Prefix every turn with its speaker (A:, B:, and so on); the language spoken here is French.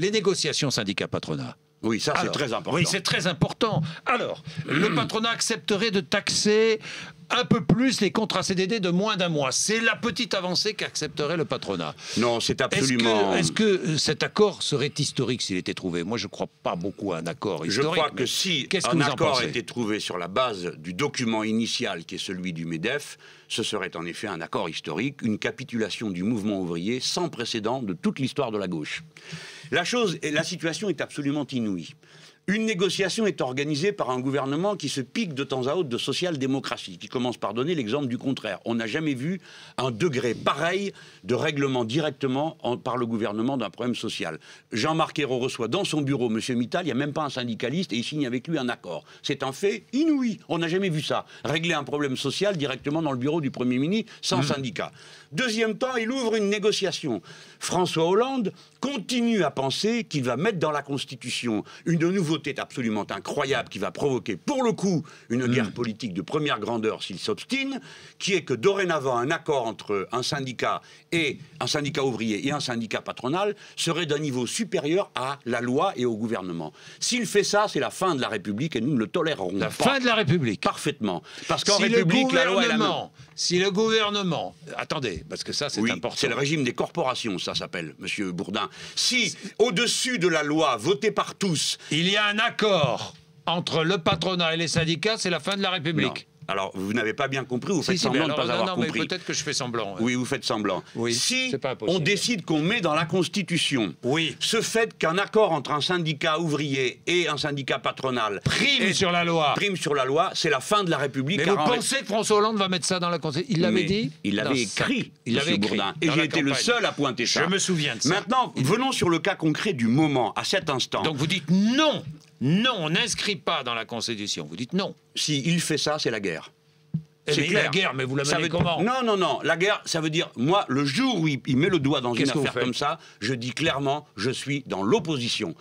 A: les négociations syndicats-patronat.
B: Oui, ça c'est très important.
A: Oui, c'est très important. Alors, le patronat accepterait de taxer un peu plus les contrats CDD de moins d'un mois. C'est la petite avancée qu'accepterait le patronat.
B: Non, c'est absolument...
A: Est-ce que cet accord serait historique s'il était trouvé? Moi, je ne crois pas beaucoup à un accord historique.
B: Je crois que si un accord était trouvé sur la base du document initial qui est celui du MEDEF, ce serait en effet un accord historique, une capitulation du mouvement ouvrier sans précédent de toute l'histoire de la gauche. La situation est absolument inouïe. Une négociation est organisée par un gouvernement qui se pique de temps à autre de social-démocratie, qui commence par donner l'exemple du contraire. On n'a jamais vu un degré pareil de règlement directement par le gouvernement d'un problème social. Jean-Marc Ayrault reçoit dans son bureau M. Mittal, il n'y a même pas un syndicaliste, et il signe avec lui un accord. C'est un fait inouï. On n'a jamais vu ça. Régler un problème social directement dans le bureau du Premier ministre, sans syndicat. Deuxième temps, il ouvre une négociation. François Hollande continue à penser qu'il va mettre dans la Constitution une nouveauté absolument incroyable qui va provoquer, pour le coup, une guerre politique de première grandeur s'il s'obstine, qui est que dorénavant, un accord entre un syndicat ouvrier et un syndicat patronal serait d'un niveau supérieur à la loi et au gouvernement. S'il fait ça, c'est la fin de la République et nous ne le tolérerons pas.
A: La fin de la République.
B: Parfaitement. Parce qu'en République, la loi est la même.
A: Si le gouvernement... Attendez, parce que ça, c'est important.
B: C'est le régime des corporations, ça s'appelle, Monsieur Bourdin. Si, au-dessus de la loi votée par tous...
A: Il y a un accord entre le patronat et les syndicats, c'est la fin de la République.
B: Non. Alors, vous n'avez pas bien compris, vous faites semblant de ne pas avoir compris.
A: Mais peut-être que je fais semblant.
B: Oui, vous faites semblant.
A: Oui,
B: si on décide qu'on met dans la Constitution ce fait qu'un accord entre un syndicat ouvrier et un syndicat patronal
A: prime sur la loi,
B: c'est la fin de la République.
A: Mais vous pensez que François Hollande va mettre ça dans la Constitution? Il l'avait dit?
B: Il l'avait écrit, M. Bourdin. Et j'ai été le seul à pointer ça.
A: Je me souviens de ça.
B: Maintenant, venons sur le cas concret du moment, à cet instant.
A: Donc vous dites non. Non, on n'inscrit pas dans la Constitution. Vous dites non.
B: S'il fait ça, c'est la guerre.
A: C'est clair. La guerre, mais vous la menez comment?
B: Non. La guerre, ça veut dire, moi, le jour où il met le doigt dans une affaire comme ça, je dis clairement, je suis dans l'opposition.